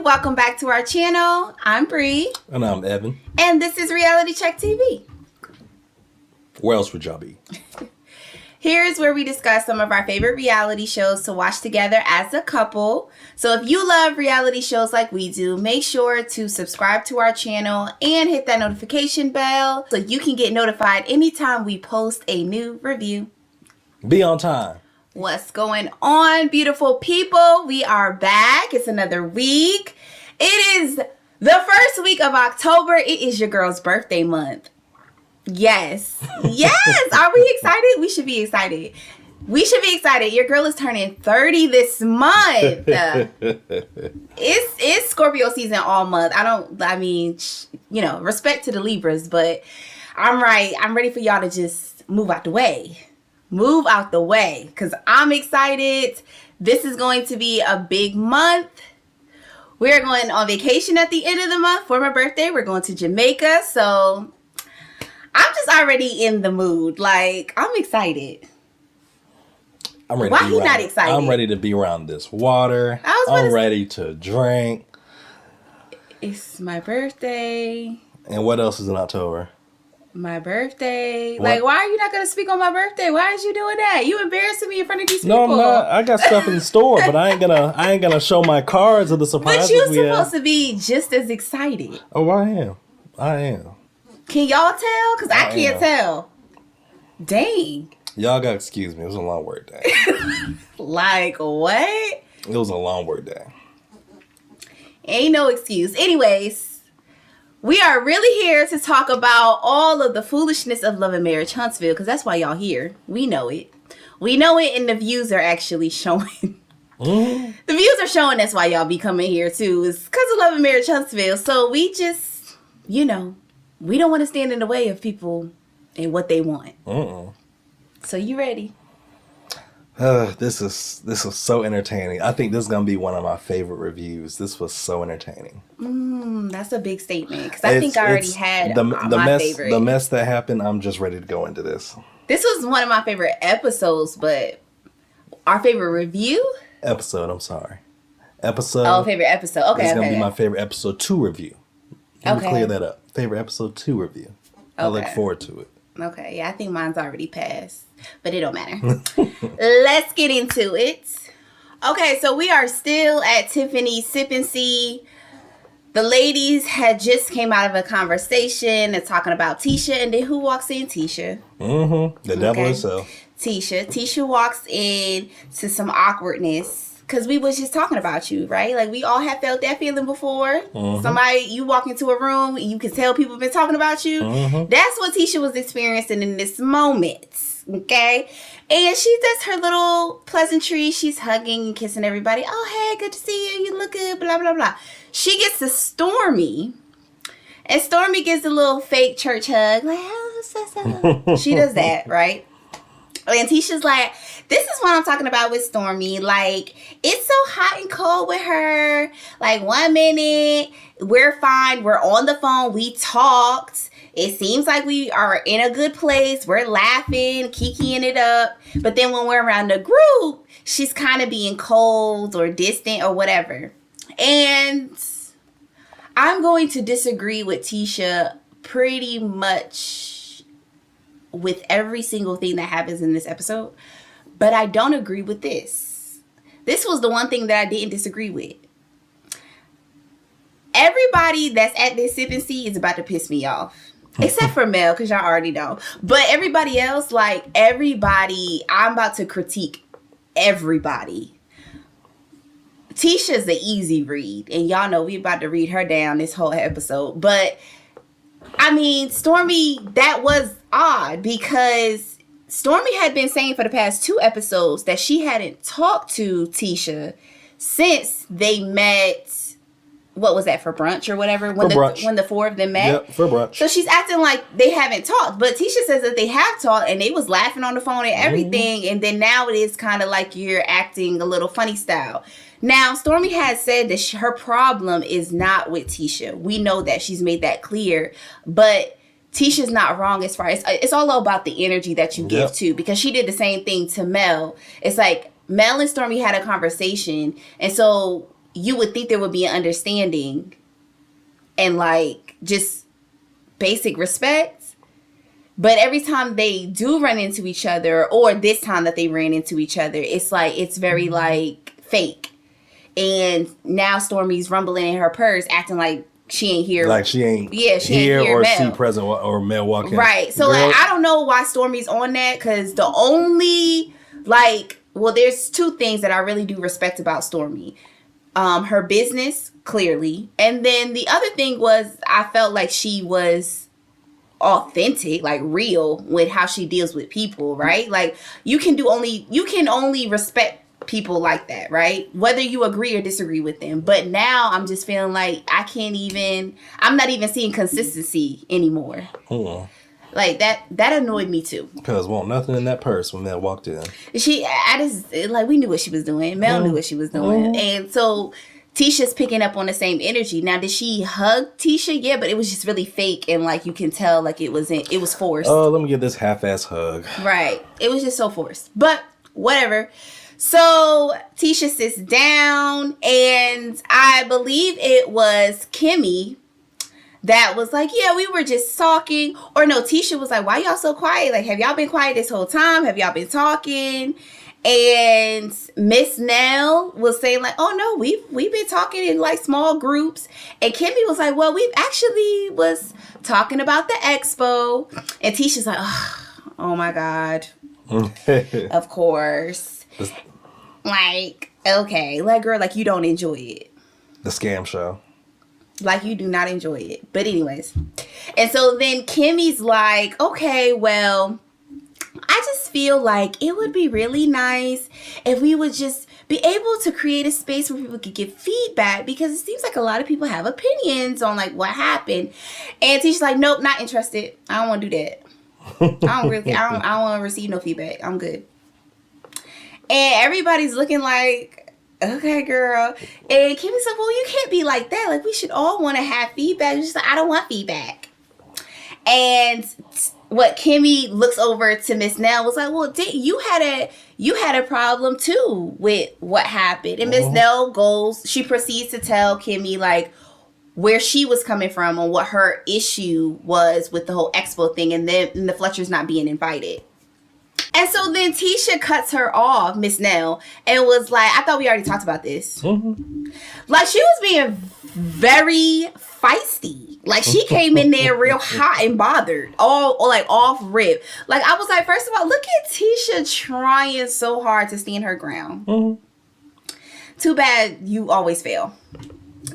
welcome back to our channel. I'm Bree. And I'm Evan. And this is Reality Check TV. Where else would y'all be? Here's where we discuss some of our favorite reality shows to watch together as a couple. So if you love reality shows like we do, make sure to subscribe to our channel and hit that notification bell so you can get notified anytime we post a new review. Be on time. What's going on, beautiful people? We are back. It's another week. It is the first week of October. It is your girl's birthday month. Yes. Yes. Are we excited? We should be excited. We should be excited. Your girl is turning 30 this month. It's Scorpio season all month. Respect to the Libras, but I'm right. I'm ready for y'all to just move out the way. Move out the way, because I'm excited. This is going to be a big month. We're going on vacation at the end of the month for my birthday. We're going to Jamaica, so I'm just already in the mood. Like, I'm excited. I'm ready. Why he not excited? I'm ready to be around this water. I'm ready to drink. It's my birthday. And what else is in October? My birthday. What? Like, why are you not going to speak on my birthday? Why is you doing that? You embarrassing me in front of these people. No, I'm not. I got stuff in the store, but I ain't gonna show my cards of the surprises. But you're supposed to be just as excited. Oh, I am. Can y'all tell? Because I can't tell. Dang. Y'all gotta excuse me. It was a long work day. Like, what? It was a long work day. Ain't no excuse. Anyways, we are really here to talk about all of the foolishness of Love and Marriage Huntsville, because that's why y'all here. We know it. We know it, and the views are actually showing. The views are showing that's why y'all be coming here, too. It's because of Love and Marriage Huntsville. So we just, we don't want to stand in the way of people and what they want. So you ready? This is so entertaining. I think this is gonna be one of my favorite reviews. This was so entertaining. That's a big statement, because I think I already had my favorite. The mess that happened, I'm just ready to go into this. This was one of my favorite episodes, but our favorite review? Episode, I'm sorry. Episode. Oh, favorite episode. Okay, It's gonna be my favorite episode 2 review. Let me clear that up. Favorite episode 2 review. I look forward to it. Okay, yeah, I think mine's already passed, but it don't matter. Let's get into it. Okay, so we are still at Tiffany's Sip and See. The ladies had just came out of a conversation and talking about Tisha, and then who walks in? Tisha. The devil herself. Tisha walks in to some awkwardness. Because we was just talking about you, right? Like, we all have felt that feeling before. You walk into a room, and you can tell people have been talking about you. That's what Tisha was experiencing in this moment, okay? And she does her little pleasantry. She's hugging and kissing everybody. Oh, hey, good to see you. You look good, blah, blah, blah. She gets to Stormy, and Stormy gives a little fake church hug. Like, oh, so. She does that, right? And Tisha's like, this is what I'm talking about with Stormy. Like, it's so hot and cold with her. Like, 1 minute, we're fine. We're on the phone. We talked. It seems like we are in a good place. We're laughing, kikiing it up. But then when we're around the group, she's kind of being cold or distant or whatever. And I'm going to disagree with Tisha pretty much with every single thing that happens in this episode, but I don't agree with this. This was the one thing that I didn't disagree with. Everybody that's at this Sip and See is about to piss me off, except for Mel, because y'all already know. But everybody else, I'm about to critique everybody. Tisha's the easy read, and y'all know we about to read her down this whole episode, but I mean, Stormy, that was odd, because Stormy had been saying for the past 2 episodes that she hadn't talked to Tisha since they met. What was that, for brunch or whatever? When the 4 of them met? Yep, for brunch. So she's acting like they haven't talked. But Tisha says that they have talked, and they was laughing on the phone and everything. And then now it is kind of like you're acting a little funny style. Now, Stormy has said that her problem is not with Tisha. We know that. She's made that clear. But Tisha's not wrong as far as... It's all about the energy that you give, too. Because she did the same thing to Mel. It's like Mel and Stormy had a conversation. And so you would think there would be an understanding and like just basic respect. But every time they do run into each other, or this time that they ran into each other, it's like, it's very like fake. And now Stormy's rumbling in her purse, acting like she ain't here. Like she ain't here or Mel. see present or Mel walking. Right. So like, I don't know why Stormy's on that, because the only like, well, there's two things that I really do respect about Stormy. Her business, clearly. And then the other thing was, I felt like she was authentic, like real with how she deals with people, right? Like you can only respect people like that, right? Whether you agree or disagree with them. But now I'm just feeling like I'm not even seeing consistency anymore. Like that annoyed me too. Because won't nothing in that purse when Mel walked in. We knew what she was doing. Mel knew what she was doing. And so Tisha's picking up on the same energy. Now, did she hug Tisha? Yeah, but it was just really fake, and like you can tell, like it was forced. Oh, let me give this half-ass hug. Right. It was just so forced. But whatever. So Tisha sits down, and I believe it was Kimmy that was like, yeah, we were just talking. Or no, Tisha was like, why y'all so quiet? Like, have y'all been quiet this whole time? Have y'all been talking? And Miss Nell was saying like, oh no, we've been talking in like small groups. And Kimmy was like, well, we've actually was talking about the expo. And Tisha's like, oh my God. Of course. Like, okay, like girl, like you don't enjoy it. The scam show. Like you do not enjoy it. But anyways. And so then Kimmy's like, okay, well, I just feel like it would be really nice if we would just be able to create a space where people could give feedback, because it seems like a lot of people have opinions on like what happened. And Tisha's like, nope, not interested. I don't want to do that. I don't want to receive no feedback. I'm good. And everybody's looking like, okay, girl. And Kimmy's like, well, you can't be like that. Like, we should all want to have feedback. She's like, I don't want feedback. And what Kimmy looks over to Miss Nell was like, well, you had a problem too with what happened. And Miss Nell she proceeds to tell Kimmy like where she was coming from and what her issue was with the whole expo thing, and then the Fletchers not being invited. And so then Tisha cuts her off, Miss Nell, and was like, I thought we already talked about this. Like, she was being very feisty. Like, she came in there real hot and bothered. All like, off rip. Like, I was like, first of all, look at Tisha trying so hard to stand her ground. Too bad you always fail.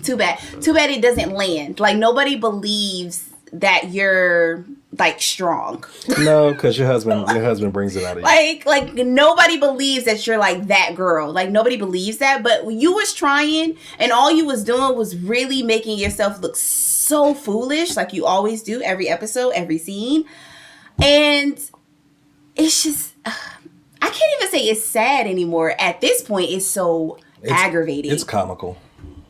Too bad it doesn't land. Like, nobody believes that you're like strong. No, because your husband brings it out of you. Like nobody believes that you're like that girl. Like nobody believes that. But you was trying, and all you was doing was really making yourself look so foolish, like you always do every episode, every scene. And it's just, I can't even say it's sad anymore. At this point, it's aggravating. It's comical.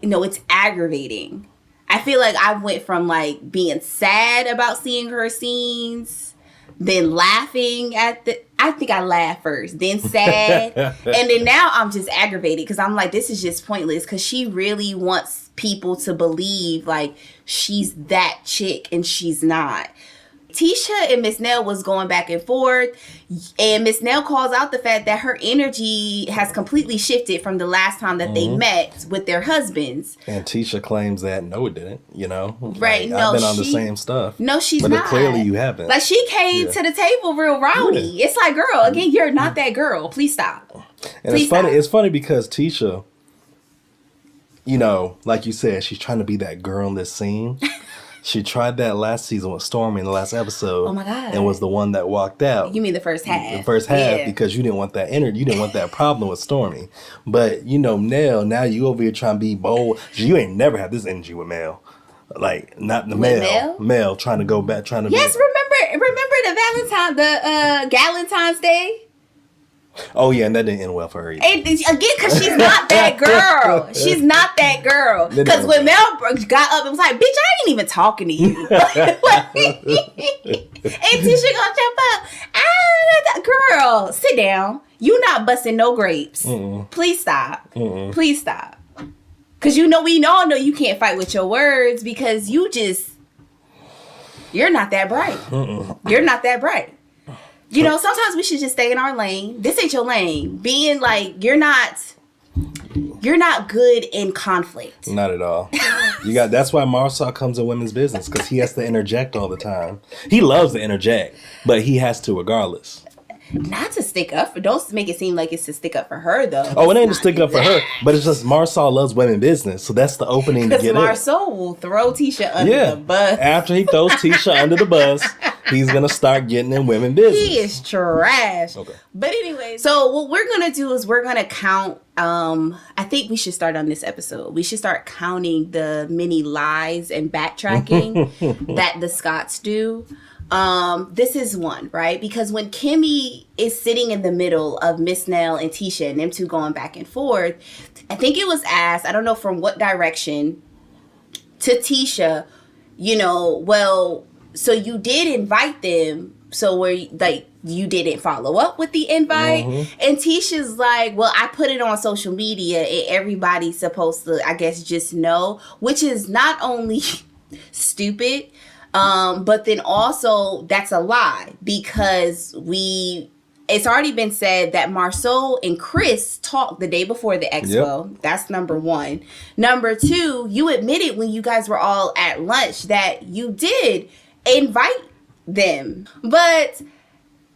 No, it's aggravating. I feel like I went from like being sad about seeing her scenes, then laughing I think I laughed first, then sad, and then now I'm just aggravated because I'm like, this is just pointless, because she really wants people to believe like she's that chick and she's not. Tisha and Miss Nell was going back and forth, and Miss Nell calls out the fact that her energy has completely shifted from the last time that they met with their husbands. And Tisha claims that no, it didn't. You know, right? Like, I've been on the same stuff. No, she's not. But clearly, you haven't. Like she came to the table real rowdy. Yeah. It's like, girl, again, you're not that girl. Please stop. And Please stop. It's funny because Tisha, you know, like you said, she's trying to be that girl in this scene. She tried that last season with Stormy in the last episode. Oh my God. And was the one that walked out. You mean the first half? The first half, because you didn't want that energy. You didn't want that problem with Stormy. But, you know, Nell, now you over here trying to be bold. You ain't never had this energy with Mel. Like, not the Mel. Mel trying to go back, trying to Yes, remember the Galentine's Day? Oh, yeah, and that didn't end well for her either. And again, because she's not that girl. She's not that girl. Because when Mel got up and was like, bitch, I ain't even talking to you. And Tisha gonna jump up. Girl, sit down. You not busting no grapes. Please stop. Please stop. Because we all know you can't fight with your words because you're not that bright. You're not that bright. Sometimes we should just stay in our lane. This ain't your lane. Being like, you're not good in conflict. Not at all. That's why Marsau comes in women's business, because he has to interject all the time. He loves to interject, but he has to regardless. Not to stick up for. Don't make it seem like it's to stick up for her, though. Oh, it ain't to stick up for her, but it's just Marsau loves women business, so that's the opening to get Because Marsau will throw Tisha under the bus. After he throws Tisha under the bus, he's gonna start getting in women business. He is trash. Okay. But anyway, so what we're gonna do is we're gonna count. I think we should start on this episode. We should start counting the many lies and backtracking that the Scotts do. This is one, right? Because when Kimmy is sitting in the middle of Miss Nell and Tisha and them two going back and forth, I think it was asked, I don't know from what direction, to Tisha, well, so you did invite them, so you didn't follow up with the invite? And Tisha's like, well, I put it on social media and everybody's supposed to, I guess, just know, which is not only stupid, but then also that's a lie, because it's already been said that Marsau and Chris talked the day before the expo. Yep. That's number one. Number two, you admitted when you guys were all at lunch that you did invite them, but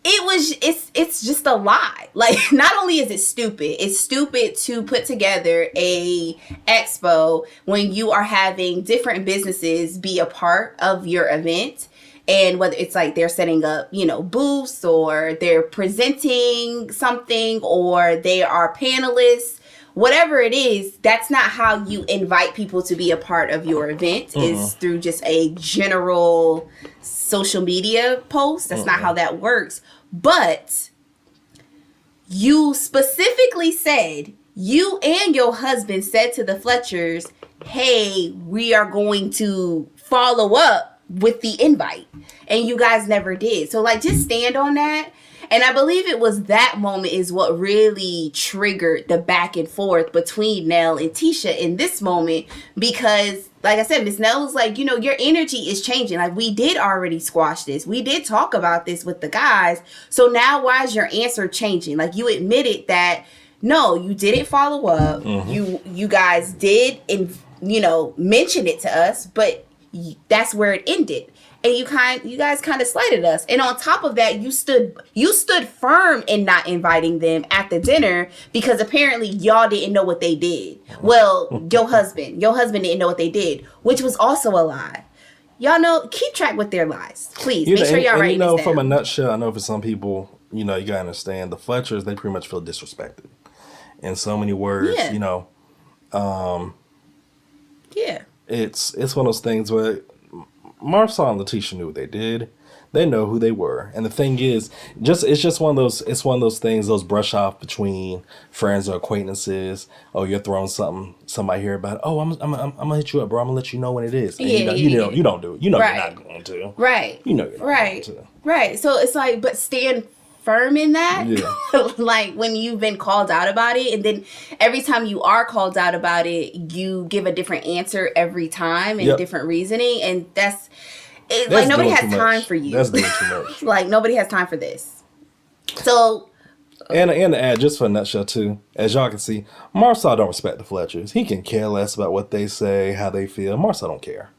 it's just a lie. Like, not only is it stupid, it's stupid to put together a expo when you are having different businesses be a part of your event. And whether it's like they're setting up, booths, or they're presenting something, or they are panelists, whatever it is, that's not how you invite people to be a part of your event, is through just a general social media post. That's not how that works. But you specifically said, you and your husband said to the Fletchers, hey, we are going to follow up with the invite. And you guys never did. So, just stand on that. And I believe it was that moment is what really triggered the back and forth between Nell and Tisha in this moment. Because, like I said, Miss Nell was like, your energy is changing. Like, we did already squash this. We did talk about this with the guys. So now why is your answer changing? Like, you admitted that, no, you didn't follow up. You guys did, mention it to us, but that's where it ended. And you guys kind of slighted us. And on top of that, you stood firm in not inviting them at the dinner, because apparently y'all didn't know what they did. Well, your husband didn't know what they did, which was also a lie. Y'all know, keep track with their lies, please. Make sure y'all write this down. From a nutshell, I know for some people, you gotta understand, the Fletchers, they pretty much feel disrespected in so many words. Yeah. It's one of those things where Marsau and Letitia knew what they did. They know who they were. And the thing is, it's just one of those things, those brush off between friends or acquaintances. Oh, you're throwing somebody hear about it. Oh, I'm gonna hit you up, bro. I'm gonna let you know when it is. And you don't do it. You're not going to. Right. You're not going to. Right. So it's like, but stand firm in that. Yeah. Like, when you've been called out about it, and then every time you are called out about it, you give a different answer every time and different reasoning, and that's like, nobody has time for you. That's doing too much. Like, nobody has time for this. So, and to add, just for a nutshell too, as y'all can see, Marsau don't respect the Fletchers. He can care less about what they say, how they feel. Marsau don't care.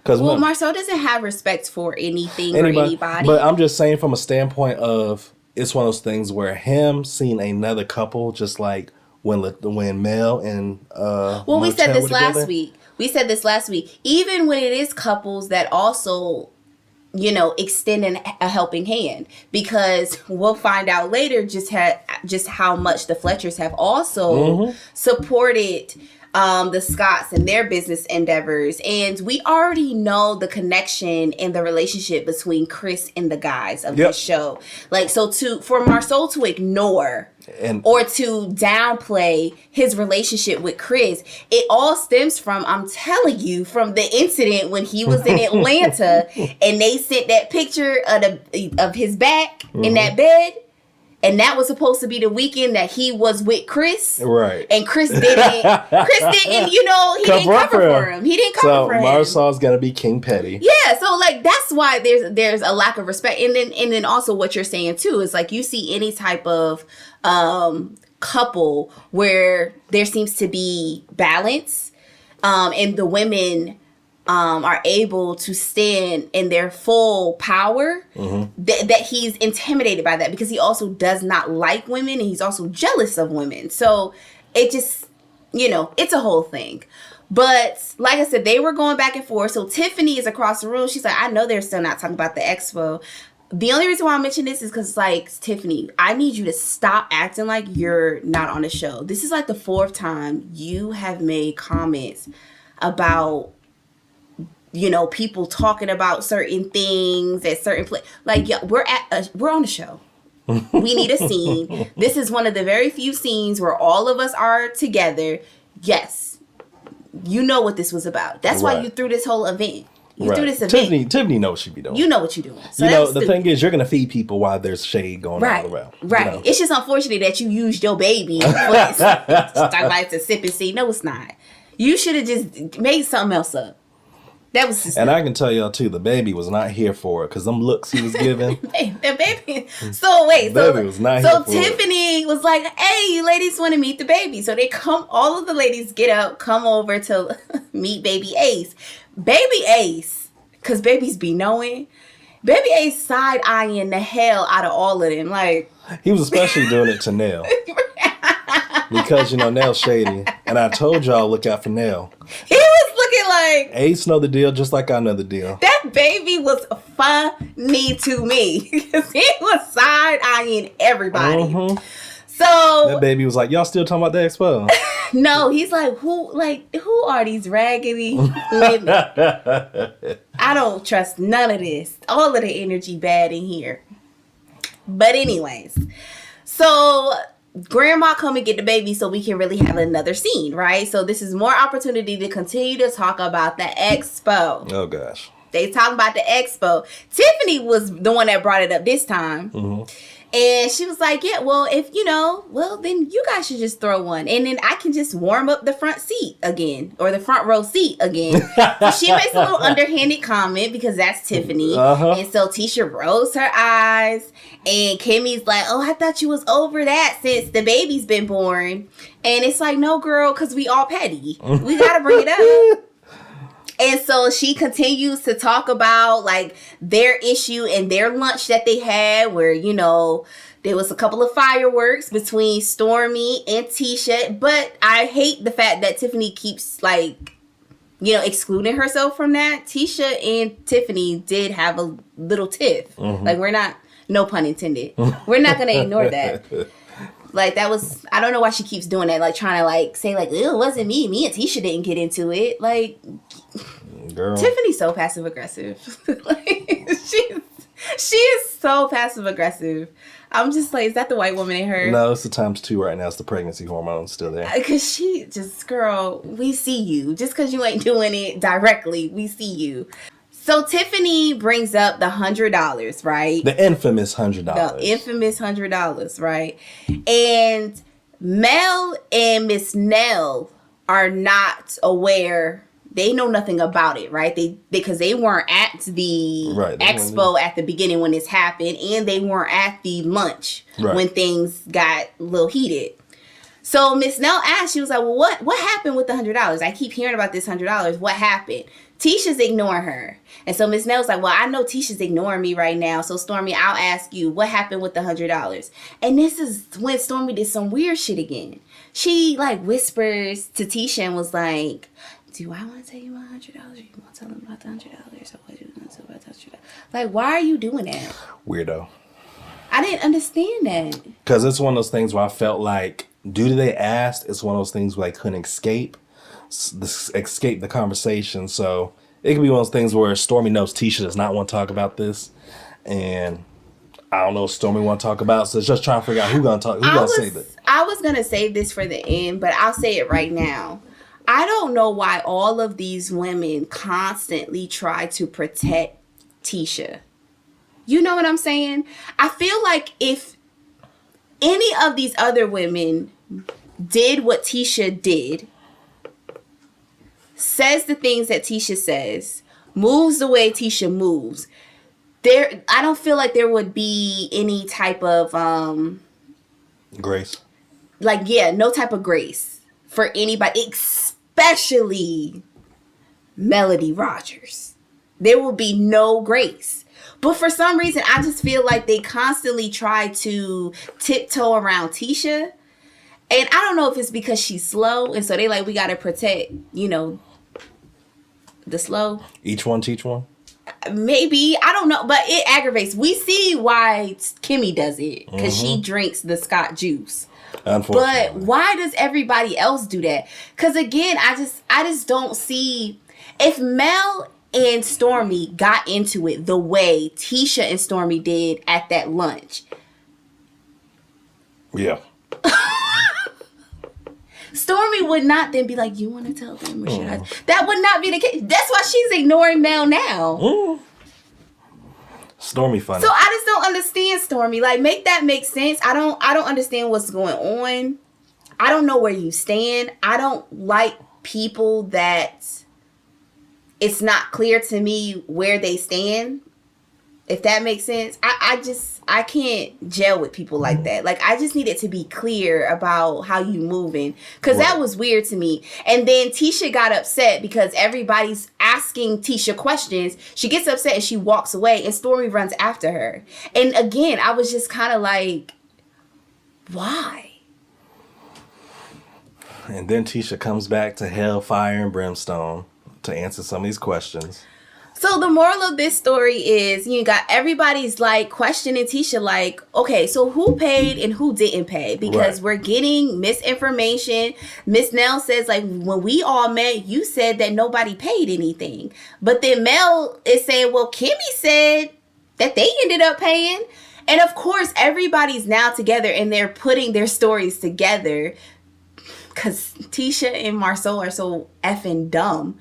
Well, Marsau doesn't have respect for anything or anybody. But I'm just saying, from a standpoint of, it's one of those things where him seeing another couple, just like when Mel and well, we said this last week. Even when it is couples that also, extend a helping hand, because we'll find out later just how much the Fletchers have also supported the Scotts and their business endeavors. And we already know the connection and the relationship between Chris and the guys of this show. Like, so for Marsau to ignore or to downplay his relationship with Chris, it all stems from, I'm telling you, from the incident when he was in Atlanta and they sent that picture of his back in that bed. And that was supposed to be the weekend that he was with Chris. Right. And Chris didn't, you know, he didn't cover for him. He didn't cover for him. So Marsau's going to be King Petty. Yeah. So like, that's why there's a lack of respect. And then also what you're saying too, is like, you see any type of, couple where there seems to be balance, and the women, are able to stand in their full power, that he's intimidated by that, because he also does not like women, and he's also jealous of women. So it just, you know, it's a whole thing. But like I said, they were going back and forth. So Tiffany is across the room. She's like, I know they're still not talking about the expo. The only reason why I mention this is because, like, Tiffany, I need you to stop acting like you're not on the show. This is like the 4th time you have made comments about, you know, people talking about certain things at certain places. Like, yeah, we're on the show. We need a scene. This is one of the very few scenes where all of us are together. Yes, you know what this was about. That's why you threw this whole event. You threw this event. Tiffany knows what she be doing. You know what you're doing. So you know, the thing is, you're going to feed people while there's shade going all around. Right. You know? It's just unfortunate that you used your baby to talk about it to sip and see. No, it's not. You should have just made something else up. That was just... And I can tell y'all, too, the baby was not here for it, because them looks he was giving. The baby... So, wait. The baby was not here for Tiffany was like, hey, you ladies want to meet the baby. So, all of the ladies get up, come over to meet baby Ace. Baby Ace, because babies be knowing, baby Ace side-eyeing the hell out of all of them. Like, he was especially doing it to Nell. Because, you know, Nell's shady. And I told y'all, look out for Nell. He was looking like... Ace know the deal just like I know the deal. That baby was funny to me. Because he was side-eyeing everybody. So... That baby was like, y'all still talking about the expo? No, he's like, who are these raggedy women? I don't trust none of this. All of the energy bad in here. But anyways, so grandma come and get the baby so we can really have another scene, right? So this is more opportunity to continue to talk about the expo. Oh, gosh. They talking about the expo. Tiffany was the one that brought it up this time. And she was like, yeah, well, if, you know, well, then you guys should just throw one. And then I can just warm up the front seat again, or the front row seat again. So she makes a little underhanded comment, because that's Tiffany. And so Tisha rolls her eyes. And Kimmy's like, oh, I thought you was over that since the baby's been born. And it's like, no, girl, because we all petty. We got to bring it up. And so she continues to talk about, like, their issue and their lunch that they had, where, you know, there was a couple of fireworks between Stormy and Tisha. But I hate the fact that Tiffany keeps, like, you know, excluding herself from that. Tisha and Tiffany did have a little tiff. Like, we're not, no pun intended. We're not going to ignore that. Like, that was, I don't know why she keeps doing that. Like, trying to, like, say, like, it wasn't me. Me and Tisha didn't get into it. Like... Girl. Tiffany's so passive aggressive. Like, she is so passive aggressive. I'm just like, is that the white woman in her? No, it's the ×2 right now. It's the pregnancy hormone still there. Because she just, girl, we see you. Just because you ain't doing it directly, we see you. So Tiffany brings up the $100, right? The infamous $100. The infamous $100, right? And Mel and Miss Nell are not aware. They know nothing about it, right? Because they weren't at the expo at the beginning when this happened, and they weren't at the lunch when things got a little heated. So Miss Nell asked, she was like, well, what happened with the $100? I keep hearing about this $100. What happened? Tisha's ignoring her. And so Miss Nell's like, well, I know Tisha's ignoring me right now. So Stormy, I'll ask you, what happened with the $100? And this is when Stormy did some weird shit again. She, like, whispers to Tisha and was like, do I want to tell you my $100? Or you want to tell them about the $100? Or what you want to tell about the $100? Like, why are you doing that? Weirdo. I didn't understand that. Because it's one of those things where I felt like, due to they asked, it's one of those things where I couldn't escape the conversation. So it could be one of those things where Stormy knows Tisha does not want to talk about this, and I don't know if Stormy want to talk about. So it's just trying to figure out who's gonna say this. I was gonna save this for the end, but I'll say it right now. I don't know why all of these women constantly try to protect Tisha. You know what I'm saying? I feel like if any of these other women did what Tisha did, says the things that Tisha says, moves the way Tisha moves, I don't feel like there would be any type of grace. Like, yeah, no type of grace for anybody, especially Melody Rogers. There will be no grace. But for some reason, I just feel like they constantly try to tiptoe around Tisha. And I don't know if it's because she's slow, and so they like, we got to protect, the slow. Each one teach one? Maybe. I don't know. But it aggravates. We see why Kimmy does it, because she drinks the Scott juice. But why does everybody else do that? Because again, I just don't see, if Mel and Stormy got into it the way Tisha and Stormy did at that lunch. Yeah. Stormy would not then be like, you want to tell them or should I? That would not be the case. That's why she's ignoring Mel now. Stormy funny. So I just don't understand Stormy. Like, make that make sense. I don't understand what's going on. I don't know where you stand. I don't like people that it's not clear to me where they stand. If that makes sense. I can't gel with people like that. Like, I just need it to be clear about how you moving. Because that was weird to me. And then Tisha got upset because everybody's asking Tisha questions. She gets upset and she walks away. And Stormy runs after her. And again, I was just kind of like, why? And then Tisha comes back to hell, fire, and brimstone to answer some of these questions. So the moral of this story is you got everybody's like questioning Tisha like, okay, so who paid and who didn't pay? Because we're getting misinformation. Miss Nell says like, when we all met, you said that nobody paid anything. But then Mel is saying, well, Kimmy said that they ended up paying. And of course, everybody's now together and they're putting their stories together. Because Tisha and Marsau are so effing dumb.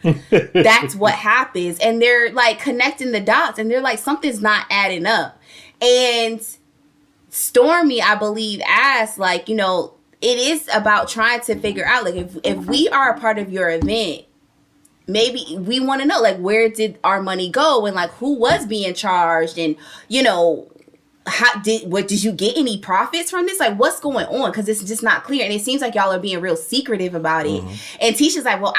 That's what happens. And they're like connecting the dots. And they're like, something's not adding up. And Stormy, I believe, asked like, it is about trying to figure out like if we are a part of your event, maybe we want to know like where did our money go and like who was being charged and, did you get any profits from this? Like, what's going on? Because it's just not clear, and it seems like y'all are being real secretive about it. And Tisha's like, well,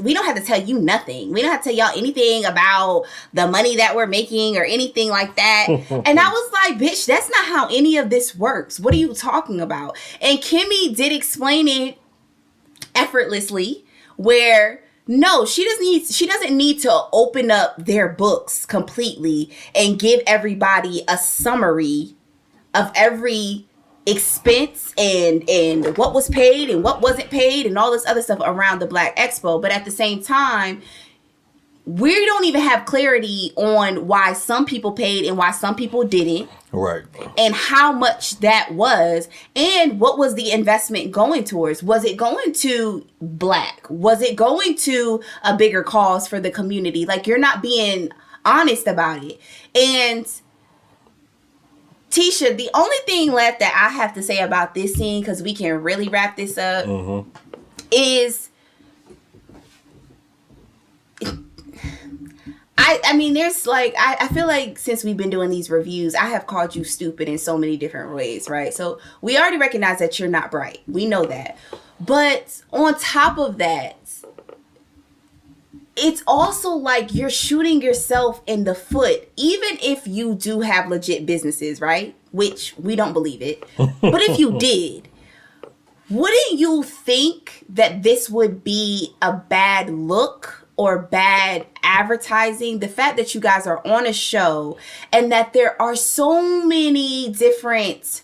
we don't have to tell you nothing. We don't have to tell y'all anything about the money that we're making or anything like that. And I was like, bitch, that's not how any of this works. What are you talking about? And Kimmy did explain it effortlessly, where no, she doesn't need to open up their books completely and give everybody a summary of every expense and what was paid and what wasn't paid and all this other stuff around the Black Expo. But at the same time, we don't even have clarity on why some people paid and why some people didn't. Right. And how much that was. And what was the investment going towards? Was it going to Black? Was it going to a bigger cause for the community? Like, you're not being honest about it. And Tisha, the only thing left that I have to say about this scene, because we can really wrap this up, is I mean, there's like, I feel like since we've been doing these reviews, I have called you stupid in so many different ways, right? So we already recognize that you're not bright. We know that. But on top of that, it's also like you're shooting yourself in the foot, even if you do have legit businesses, right? Which we don't believe it. But if you did, wouldn't you think that this would be a bad look or bad advertising? The fact that you guys are on a show and that there are so many different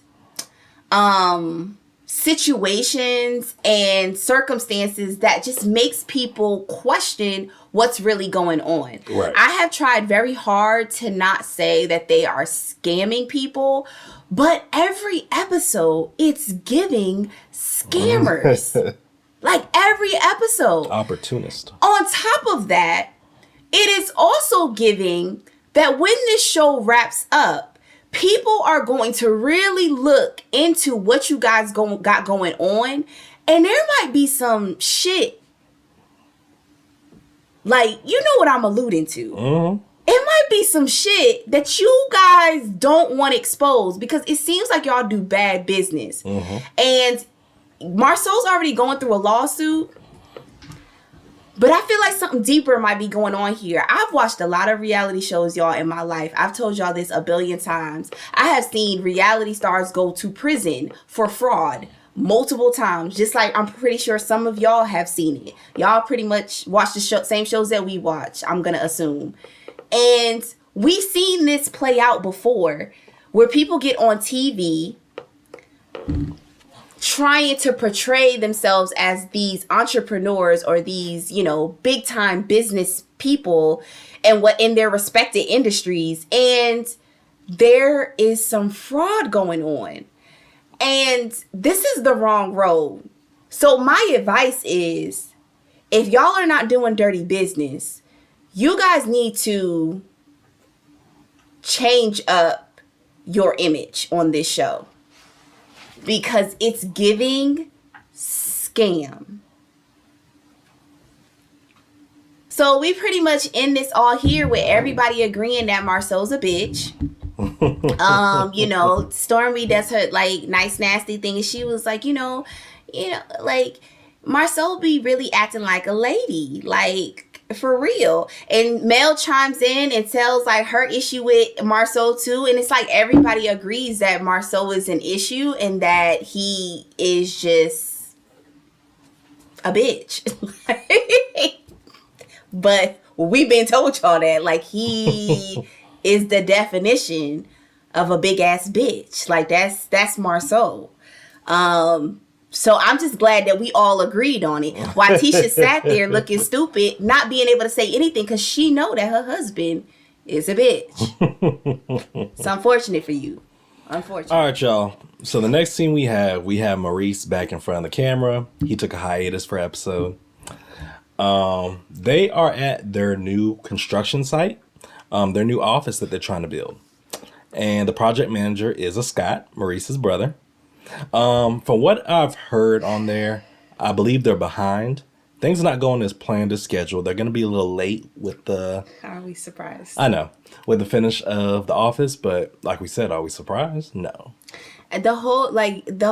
situations and circumstances that just makes people question what's really going on. Right. I have tried very hard to not say that they are scamming people, but every episode it's giving scammers. Like every episode. Opportunist. On top of that, it is also giving that when this show wraps up, people are going to really look into what you guys got going on, and there might be some shit. Like, you know what I'm alluding to. Mm-hmm. It might be some shit that you guys don't want exposed because it seems like y'all do bad business. Mm-hmm. And Marsau's already going through a lawsuit. But I feel like something deeper might be going on here. I've watched a lot of reality shows, y'all, in my life. I've told y'all this a billion times. I have seen reality stars go to prison for fraud multiple times. Just like I'm pretty sure some of y'all have seen it. Y'all pretty much watch the same shows that we watch, I'm going to assume. And we've seen this play out before where people get on TV trying to portray themselves as these entrepreneurs or these, you know, big time business people and what in their respected industries. And there is some fraud going on. And this is the wrong road. So my advice is, if y'all are not doing dirty business, you guys need to change up your image on this show. Because it's giving scam. So we pretty much end this all here with everybody agreeing that Marsau's a bitch. You know, Stormy does her like nice nasty thing, and she was like, you know, like Marsau be really acting like a lady, like for real. And Mel chimes in and tells like her issue with Marsau too, and it's like everybody agrees that Marsau is an issue and that he is just a bitch. But we've been told y'all that like he is the definition of a big ass bitch. Like that's Marsau. So I'm just glad that we all agreed on it. While Tisha sat there looking stupid, not being able to say anything because she know that her husband is a bitch. It's unfortunate for you. Unfortunate. All right, y'all. So the next scene we have Maurice back in front of the camera. He took a hiatus for episode. They are at their new construction site, their new office that they're trying to build. And the project manager is a Scott, Maurice's brother. From what I've heard on there, I believe they're behind. Things are not going as planned as scheduled. They're going to be a little late with the... Are we surprised? I know. With the finish of the office, but like we said, are we surprised? No. The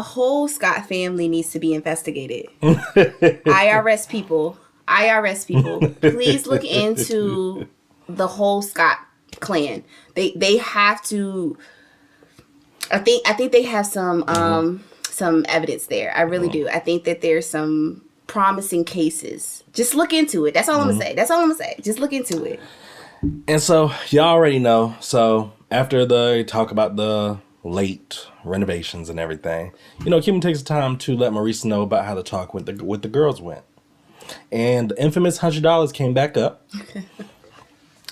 whole Scott family needs to be investigated. IRS people, please look into the whole Scott clan. They have to... I think they have some evidence there. I really do. I think that there's some promising cases. Just look into it. That's all I'm gonna say. Just look into it. And so y'all already know. So after they talk about the late renovations and everything, you know, Kim takes the time to let Maurice know about how the talk with the girls went. And the infamous $100 came back up.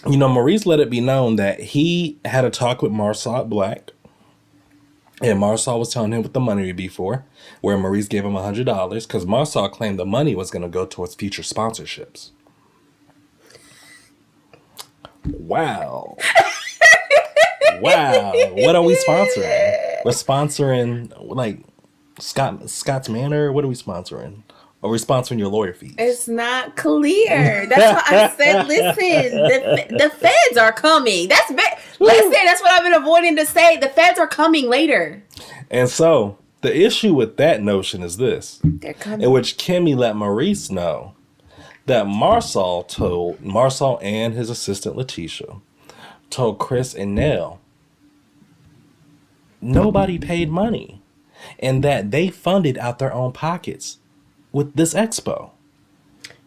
You know, Maurice let it be known that he had a talk with Marsau Black. And Marsau was telling him what the money would be for, where Maurice gave him $100 because Marsau claimed the money was going to go towards future sponsorships. Wow. Wow. What are we sponsoring? We're sponsoring, like, Scott's Manor? What are we sponsoring? Or we're sponsoring your lawyer fees? It's not clear. That's why I said, listen, the feds are coming. Listen, that's what I've been avoiding to say. The feds are coming later. And so, the issue with that notion is this. They're coming. In which Kimmy let Maurice know that Marsau and his assistant Letitia told Chris and Nell nobody paid money. And that they funded out their own pockets with this expo.